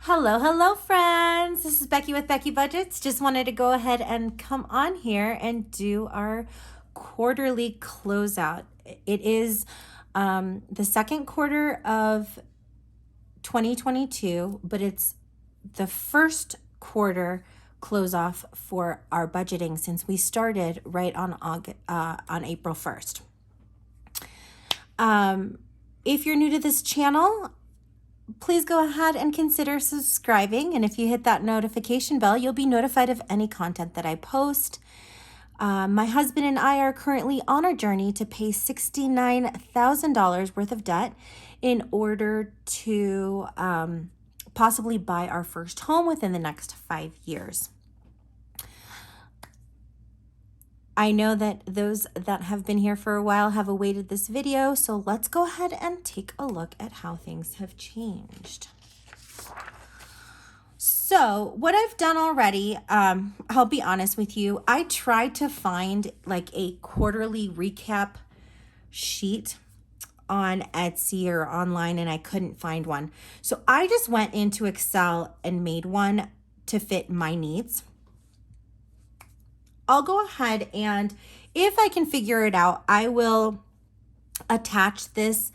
Hello, friends. This is Becky with Becky Budgets. Just wanted to go ahead and come on here and do our quarterly closeout. It is the second quarter of 2022, but it's the first quarter close off for our budgeting since we started right on April 1st. If you're new to this channel, please go ahead and consider subscribing. And if you hit that notification bell, you'll be notified of any content that I post. My husband and I are currently on a journey to pay $69,000 worth of debt in order to possibly buy our first home within the next 5 years. I know that those that have been here for a while have awaited this video, so let's go ahead and take a look at how things have changed. So what I've done already, I'll be honest with you, I tried to find like a quarterly recap sheet on Etsy or online and I couldn't find one. So I just went into Excel and made one to fit my needs. I'll go ahead and if I can figure it out, I will attach this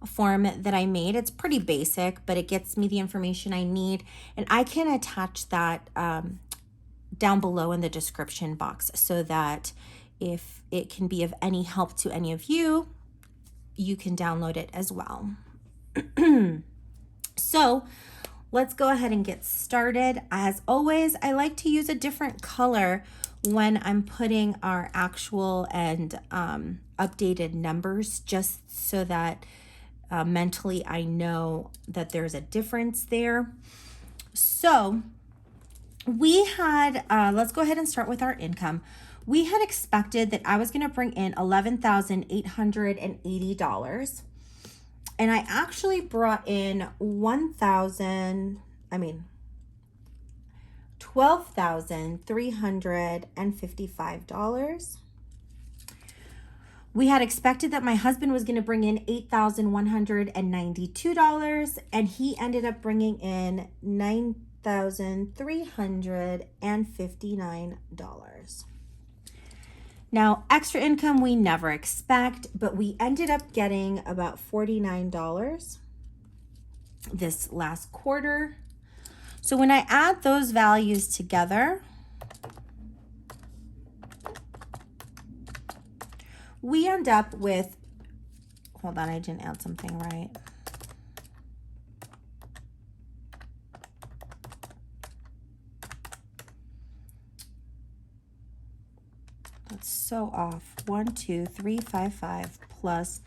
form that I made. It's pretty basic, but it gets me the information I need. And I can attach that down below in the description box so that if it can be of any help to any of you, you can download it as well. So let's go ahead and get started. As always, I like to use a different color when I'm putting our actual and updated numbers, just so that mentally I know that there's a difference there. So we had, let's go ahead and start with our income. We had expected that I was going to bring in $11,880. And I actually brought in $12,355. We had expected that my husband was going to bring in $8,192, and he ended up bringing in $9,359. Now, extra income we never expect, but we ended up getting about $49 this last quarter. So when I add those values together, we end up with, hold on, I didn't add something right. That's so off. 12355 plus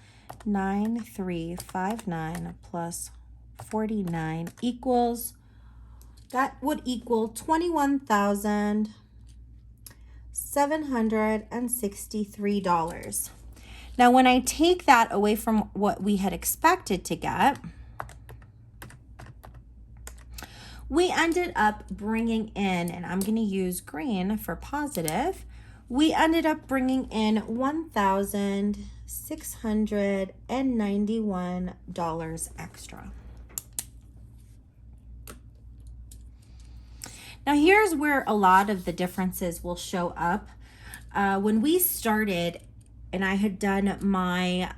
9359 plus 49 equals, that would equal $21,763. Now, when I take that away from what we had expected to get, we ended up bringing in, and I'm going to use green for positive, we ended up bringing in $1,691 extra. Now, here's where a lot of the differences will show up. When we started and I had done my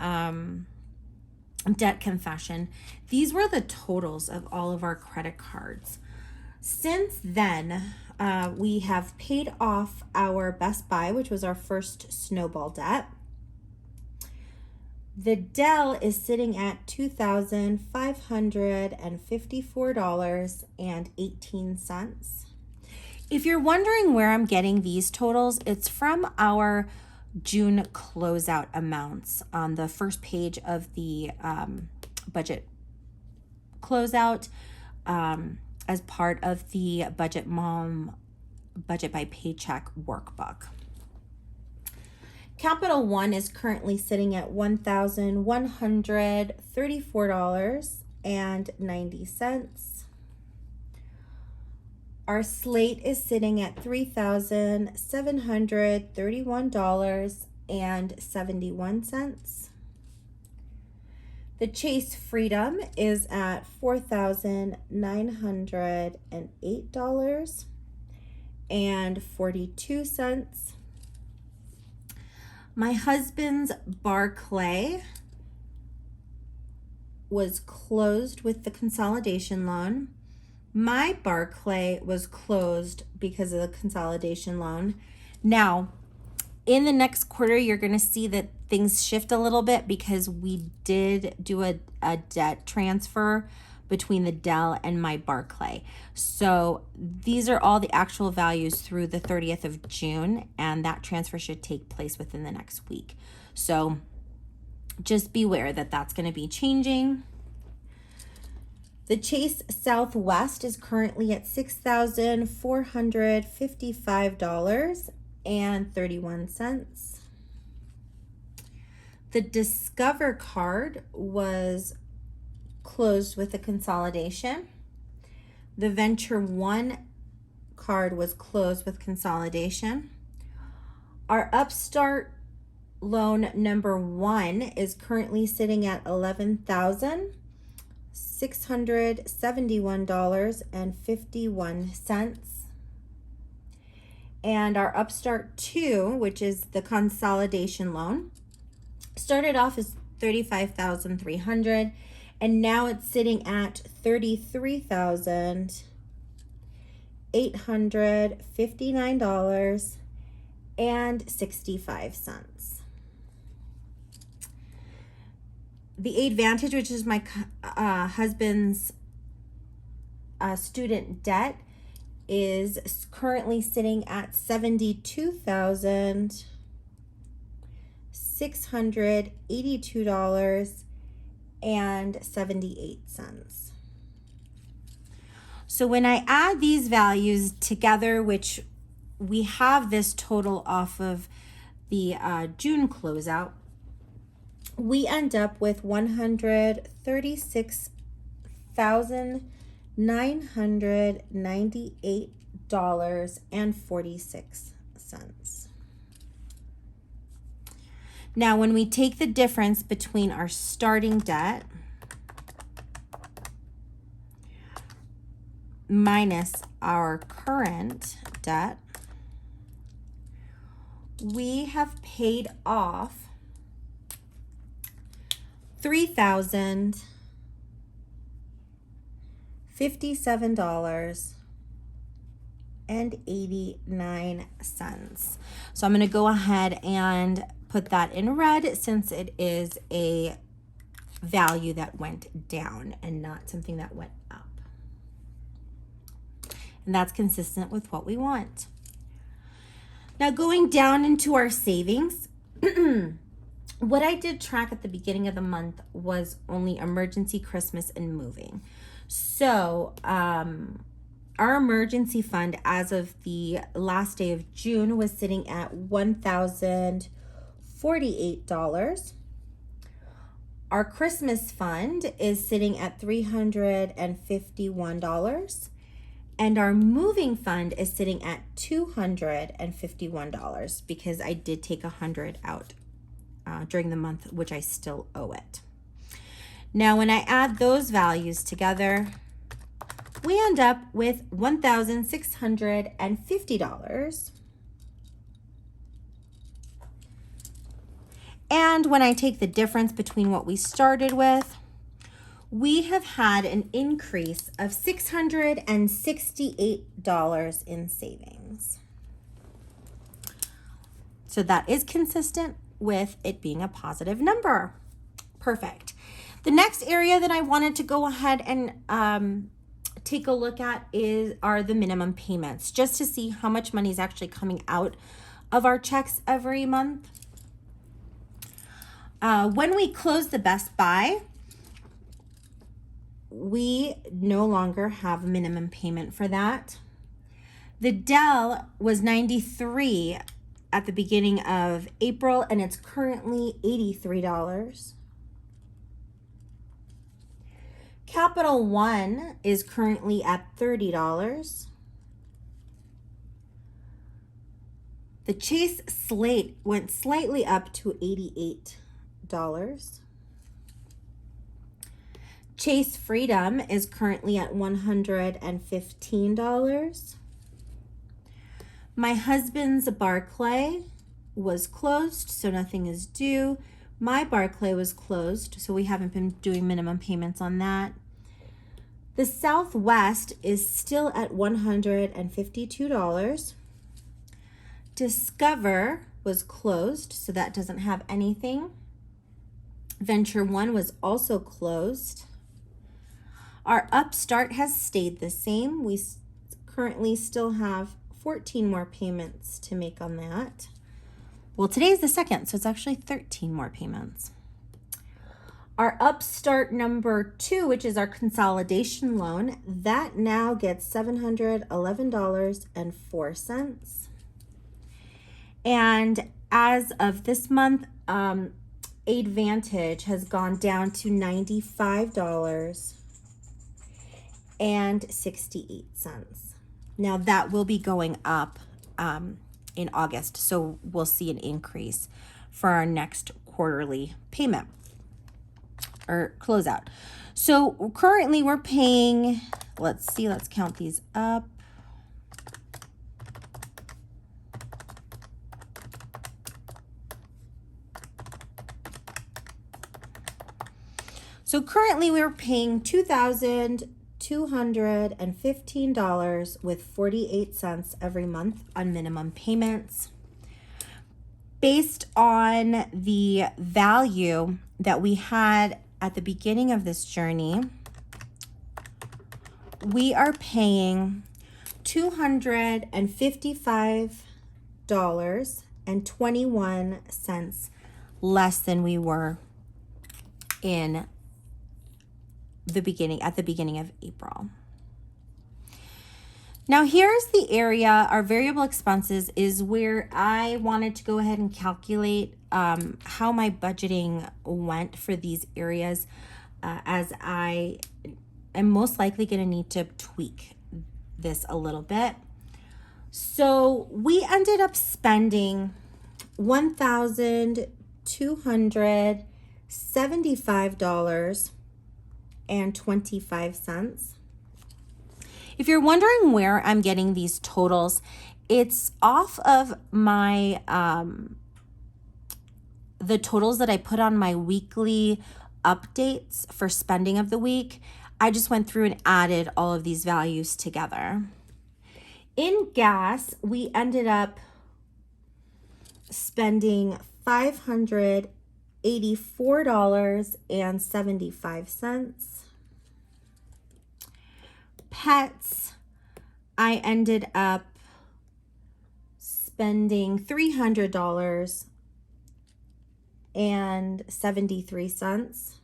debt confession, these were the totals of all of our credit cards. Since then, we have paid off our Best Buy, which was our first snowball debt. The Dell is sitting at $2,554.18. If you're wondering where I'm getting these totals, it's from our June closeout amounts on the first page of the budget closeout as part of the Budget Mom Budget by Paycheck workbook. Capital One is currently sitting at $1,134.90. Our slate is sitting at $3,731.71. The Chase Freedom is at $4,908.42. My husband's Barclay was closed with the consolidation loan. My Barclay was closed because of the consolidation loan. Now, in the next quarter, you're going to see that things shift a little bit because we did do a debt transfer between the Dell and my Barclay. So these are all the actual values through the 30th of June, and that transfer should take place within the next week. So just beware that that's going to be changing. The Chase Southwest is currently at $6,455.31. The Discover card was closed with a consolidation. The Venture One card was closed with consolidation. Our Upstart loan number 1 is currently sitting at $11,671.51. And our Upstart 2, which is the consolidation loan, started off as $35,300, and now it's sitting at $33,859.65. The Advantage, which is my husband's student debt, is currently sitting at $72,682.78. So when I add these values together, which we have this total off of the June closeout, we end up with $136,998.46. Now, when we take the difference between our starting debt minus our current debt, we have paid off $3,057.89. So I'm going to go ahead and put that in red since it is a value that went down and not something that went up. And that's consistent with what we want. Now going down into our savings, what I did track at the beginning of the month was only emergency, Christmas, and moving. So our emergency fund as of the last day of June was sitting at $1,048. Our Christmas fund is sitting at $351. And our moving fund is sitting at $251 because I did take $100 out during the month, which I still owe it. Now, when I add those values together, we end up with $1,650. And when I take the difference between what we started with, we have had an increase of $668 in savings. So that is consistent with it being a positive number. Perfect. The next area that I wanted to go ahead and take a look at are the minimum payments, just to see how much money is actually coming out of our checks every month. When we close the Best Buy, we no longer have a minimum payment for that. The Dell was $93 at the beginning of April, and it's currently $83. Capital One is currently at $30. The Chase Slate went slightly up to $88. Chase Freedom is currently at $115. My husband's Barclay was closed, so nothing is due. My Barclay was closed, so we haven't been doing minimum payments on that. The Southwest is still at $152. Discover was closed, so that doesn't have anything. Venture One was also closed. Our Upstart has stayed the same. We currently still have 14 more payments to make on that. Well, today's the 2nd, so it's actually 13 more payments. Our Upstart number 2, which is our consolidation loan, that now gets $711.04. And as of this month, Advantage has gone down to $95.68. Now that will be going up in August, so we'll see an increase for our next quarterly payment or closeout. So currently we're paying, let's count these up. So currently we're paying $2,215 with 48 cents every month on minimum payments. Based on the value that we had at the beginning of this journey, we are paying $255.21 less than we were in at the beginning of April. Now here's the area, our variable expenses is where I wanted to go ahead and calculate how my budgeting went for these areas, as I am most likely going to need to tweak this a little bit. So we ended up spending $1,275.25. If you're wondering where I'm getting these totals, it's off of my the totals that I put on my weekly updates for spending of the week. I just went through and added all of these values together. In gas, we ended up spending $584.75. Pets, I ended up spending $300.73.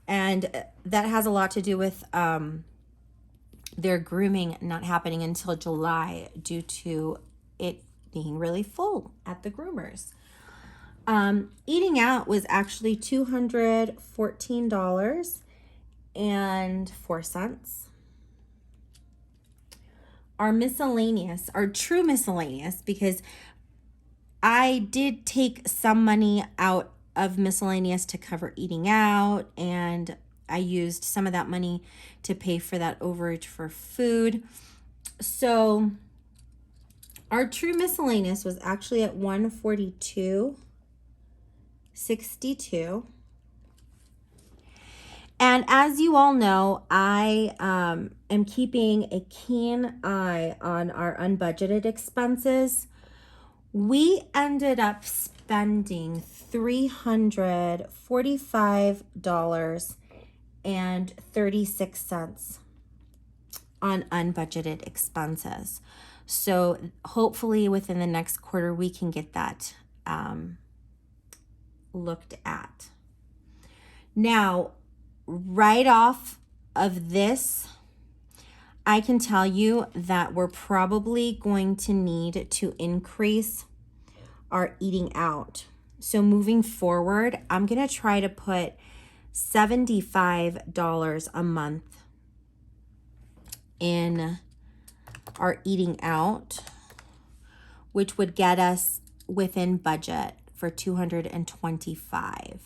And that has a lot to do with their grooming not happening until July due to it being really full at the groomers. Eating out was actually $214.04. Our miscellaneous, our true miscellaneous, because I did take some money out of miscellaneous to cover eating out, and I used some of that money to pay for that overage for food. So our true miscellaneous was actually at $142.62. And as you all know, I am keeping a keen eye on our unbudgeted expenses. We ended up spending $345.36 on unbudgeted expenses. So hopefully within the next quarter, we can get that looked at. Now, right off of this, I can tell you that we're probably going to need to increase our eating out. So moving forward, I'm going to try to put $75 a month in our eating out, which would get us within budget for $225.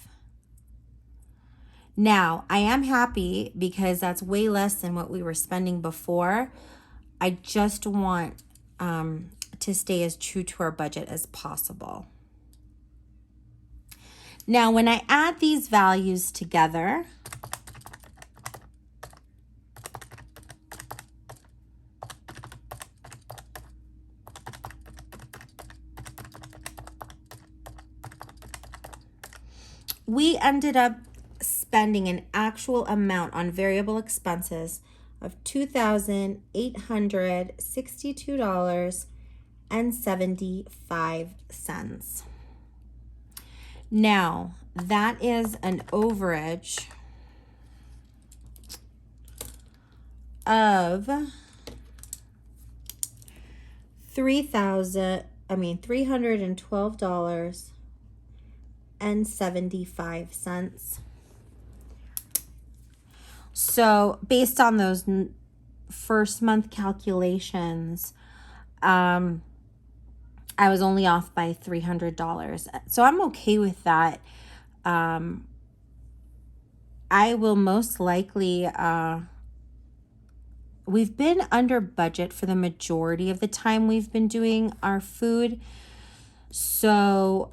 Now, I am happy because that's way less than what we were spending before. I just want to stay as true to our budget as possible. Now, when I add these values together, we ended up spending an actual amount on variable expenses of $2,862.75. Now, that is an overage of $312.75. So based on those first month calculations, I was only off by $300. So I'm okay with that. I will most likely, we've been under budget for the majority of the time we've been doing our food. So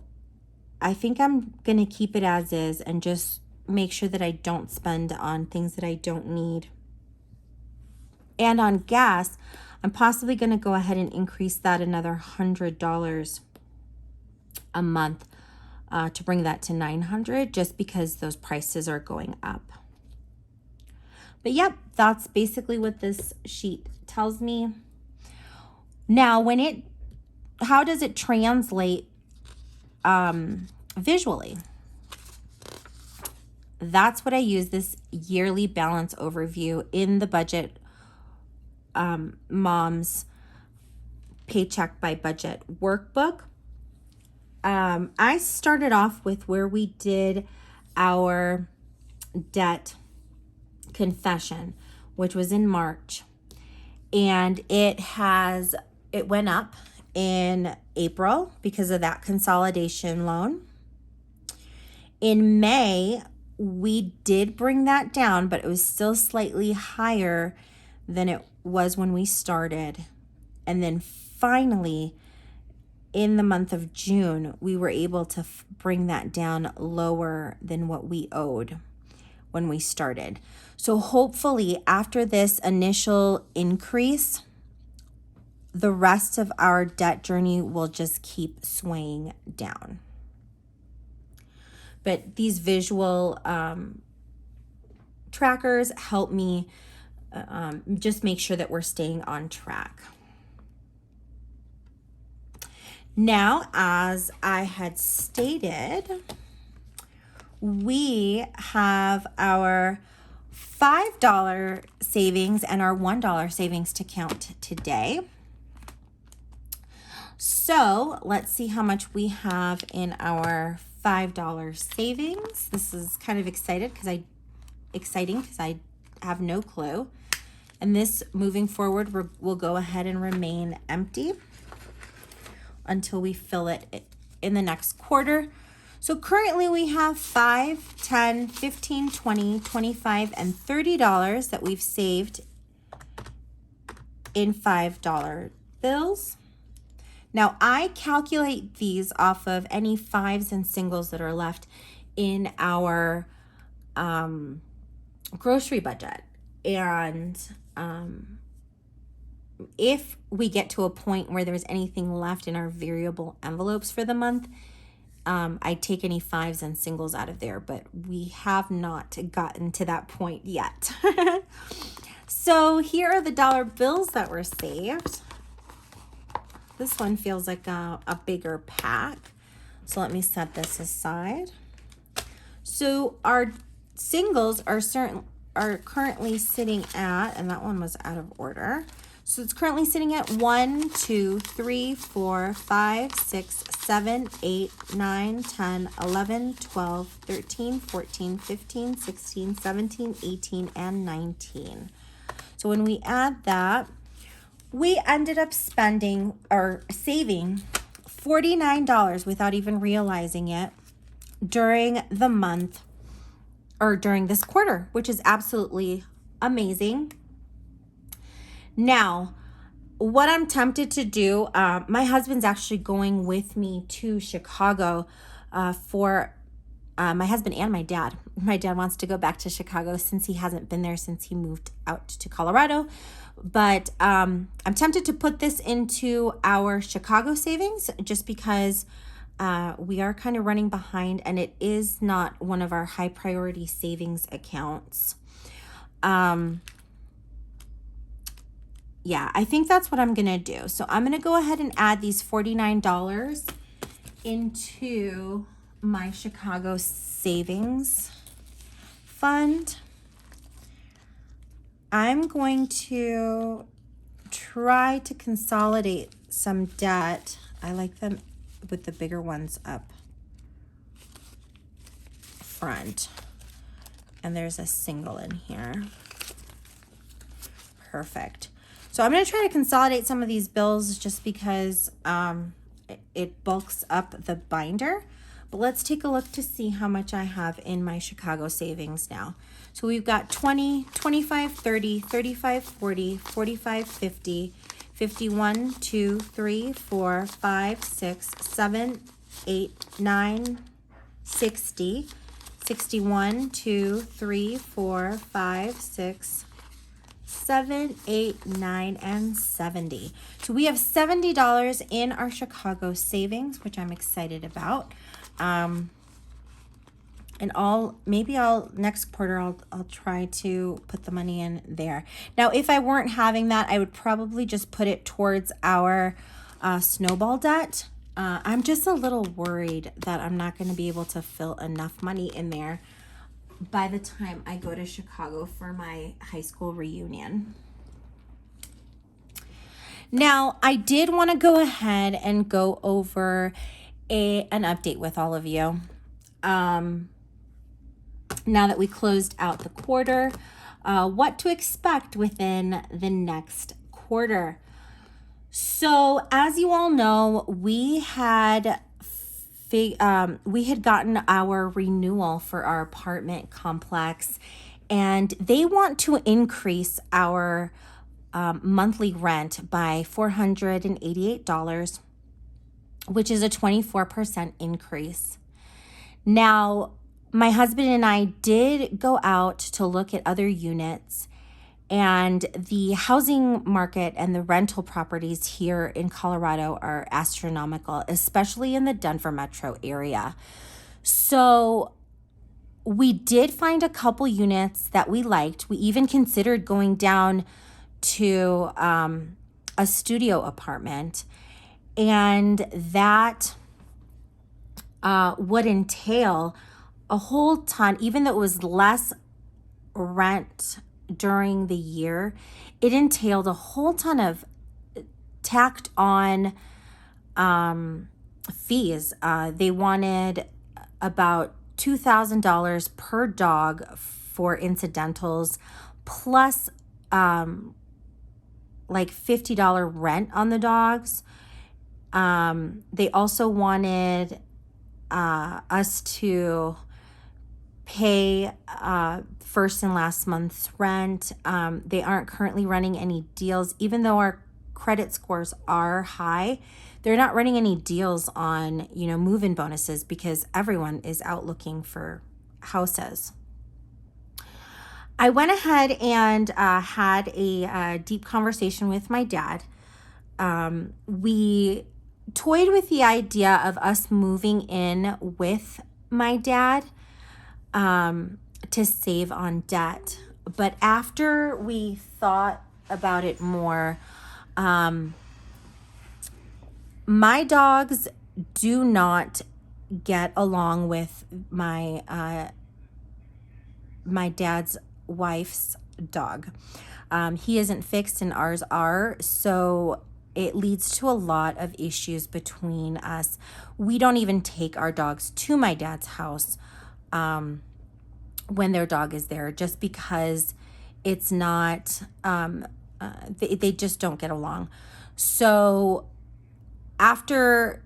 I think I'm going to keep it as is and just make sure that I don't spend on things that I don't need. And on gas, I'm possibly going to go ahead and increase that another $100 a month to bring that to $900, just because those prices are going up. But yep, that's basically what this sheet tells me. Now, how does it translate visually? That's what I use this yearly balance overview in the budget mom's paycheck by budget workbook. I started off with where we did our debt confession, which was in March, and it went up in April because of that consolidation loan. In May, we did bring that down, but it was still slightly higher than it was when we started. And then finally, in the month of June, we were able to bring that down lower than what we owed when we started. So hopefully after this initial increase, the rest of our debt journey will just keep swaying down. But these visual trackers help me just make sure that we're staying on track. Now, as I had stated, we have our $5 savings and our $1 savings to count today. So let's see how much we have in our $5 savings. This is kind of exciting because I have no clue. And this, moving forward, will go ahead and remain empty until we fill it in the next quarter. So currently we have $5, $10, $15, $20, $25, and $30 that we've saved in $5 bills. Now, I calculate these off of any fives and singles that are left in our grocery budget. And if we get to a point where there's anything left in our variable envelopes for the month, I take any fives and singles out of there, but we have not gotten to that point yet. So here are the dollar bills that were saved. This one feels like a bigger pack. So let me set this aside. So our singles are currently sitting at, and that one was out of order. So it's currently sitting at 1, 2, 3, 4, 5, 6, 7, 8, 9, 10, 11, 12, 13, 14, 15, 16, 17, 18, and 19. So when we add that, we ended up spending or saving $49 without even realizing it during the month or during this quarter, which is absolutely amazing. Now, what I'm tempted to do, my husband's actually going with me to Chicago for my husband and my dad. My dad wants to go back to Chicago since he hasn't been there since he moved out to Colorado. But I'm tempted to put this into our Chicago savings just because we are kind of running behind and it is not one of our high priority savings accounts. Yeah, I think that's what I'm going to do. So I'm going to go ahead and add these $49 into my Chicago savings fund. I'm going to try to consolidate some debt. I like them with the bigger ones up front. And there's a single in here. Perfect. So I'm going to try to consolidate some of these bills just because it bulks up the binder. But let's take a look to see how much I have in my Chicago savings now. So we've got 20, 25, 30, 35, 40, 45, 50, 51, 2, 3, 4, 5, 6, 7, 8, 9, 60, 61, 2, 3, 4, 5, 6, 7, 8, 9, and 70. So we have $70 in our Chicago savings, which I'm excited about. And maybe next quarter I'll try to put the money in there. Now, if I weren't having that, I would probably just put it towards our snowball debt. I'm just a little worried that I'm not going to be able to fill enough money in there by the time I go to Chicago for my high school reunion. Now, I did want to go ahead and go over an update with all of you. Now that we closed out the quarter, what to expect within the next quarter. So, as you all know, we had gotten our renewal for our apartment complex, and they want to increase our monthly rent by $488, which is a 24% increase. Now, my husband and I did go out to look at other units, and the housing market and the rental properties here in Colorado are astronomical, especially in the Denver metro area. So we did find a couple units that we liked. We even considered going down to a studio apartment, and that would entail a whole ton, even though it was less rent during the year, it entailed a whole ton of tacked on fees. They wanted about $2,000 per dog for incidentals, plus like $50 rent on the dogs. They also wanted us to pay first and last month's rent. They aren't currently running any deals, even though our credit scores are high. They're not running any deals on, move-in bonuses because everyone is out looking for houses. I went ahead and had a deep conversation with my dad. We toyed with the idea of us moving in with my dad to save on debt. But after we thought about it more, my dogs do not get along with my dad's wife's dog. He isn't fixed and ours are, so it leads to a lot of issues between us. We don't even take our dogs to my dad's house when their dog is there, just because it's not, they just don't get along. So after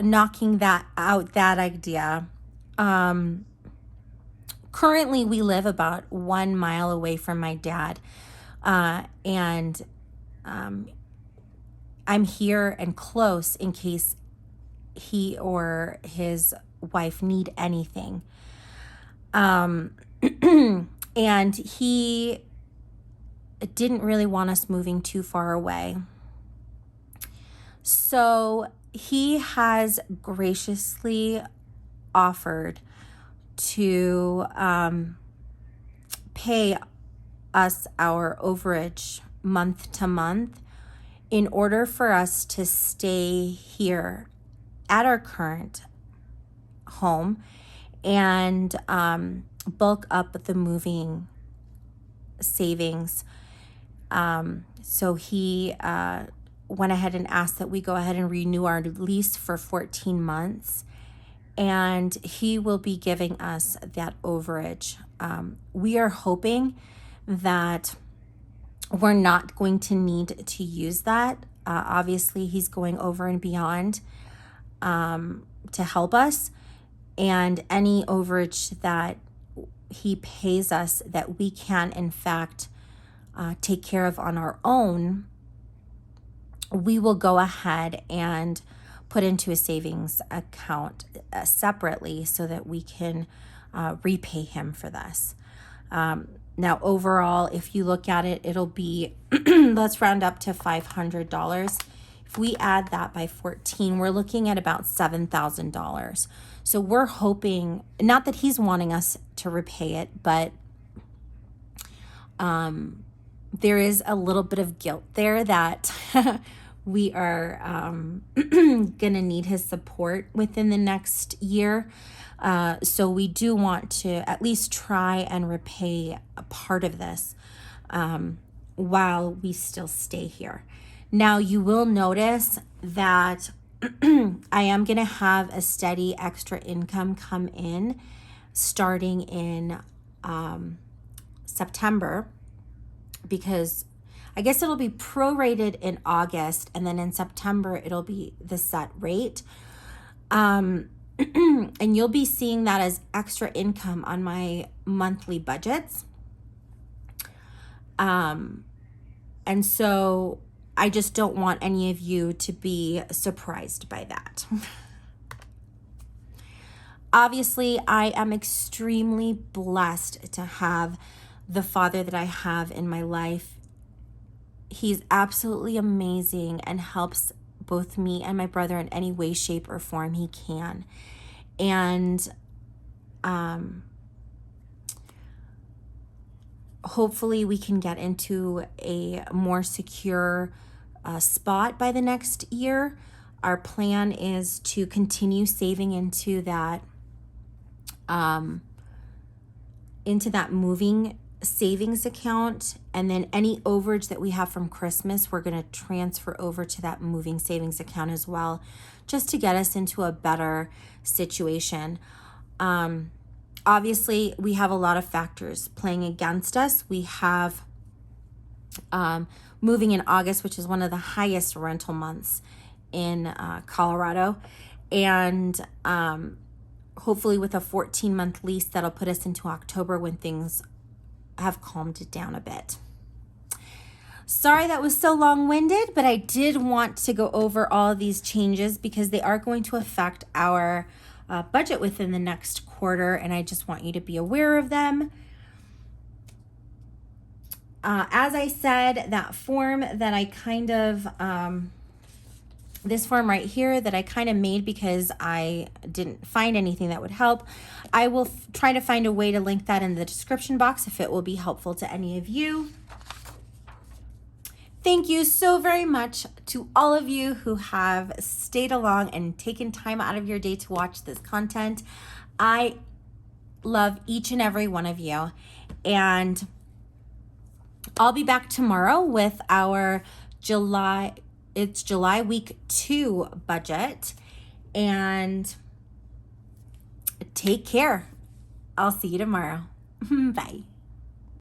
knocking that idea, Currently, we live about 1 mile away from my dad. And I'm here and close in case he or his wife need anything. And he didn't really want us moving too far away. So he has graciously offered to pay us our overage month to month in order for us to stay here at our current home and bulk up the moving savings. So he went ahead and asked that we go ahead and renew our lease for 14 months. And he will be giving us that overage. We are hoping that we're not going to need to use that. Obviously, he's going over and beyond to help us. And any overage that he pays us that we can, in fact, take care of on our own, we will go ahead and put into a savings account separately so that we can repay him for this. Now, overall, if you look at it, it'll be, let's round up to $500. If we add that by 14, we're looking at about $7,000. So we're hoping, not that he's wanting us to repay it, but there is a little bit of guilt there that we are going to need his support within the next year. So we do want to at least try and repay a part of this while we still stay here. Now, you will notice that I am going to have a steady extra income come in starting in September, because I guess it'll be prorated in August, and then in September it'll be the set rate. And you'll be seeing that as extra income on my monthly budgets. And so I just don't want any of you to be surprised by that. Obviously, I am extremely blessed to have the father that I have in my life. He's absolutely amazing and helps both me and my brother in any way, shape, or form he can. And hopefully we can get into a more secure spot by the next year. Our plan is to continue saving into that moving savings account, and then any overage that we have from Christmas, we're going to transfer over to that moving savings account as well, just to get us into a better situation. Obviously, we have a lot of factors playing against us. We have moving in August, which is one of the highest rental months in Colorado, and hopefully with a 14-month lease, that'll put us into October when things have calmed down a bit. Sorry that was so long-winded, but I did want to go over all of these changes because they are going to affect our budget within the next quarter, and I just want you to be aware of them. As I said, that form that I kind of, this form right here that I kind of made because I didn't find anything that would help, I will try to find a way to link that in the description box if it will be helpful to any of you. Thank you so very much to all of you who have stayed along and taken time out of your day to watch this content. I love each and every one of you, and I'll be back tomorrow with our July week 2 budget, and take care. I'll see you tomorrow. Bye.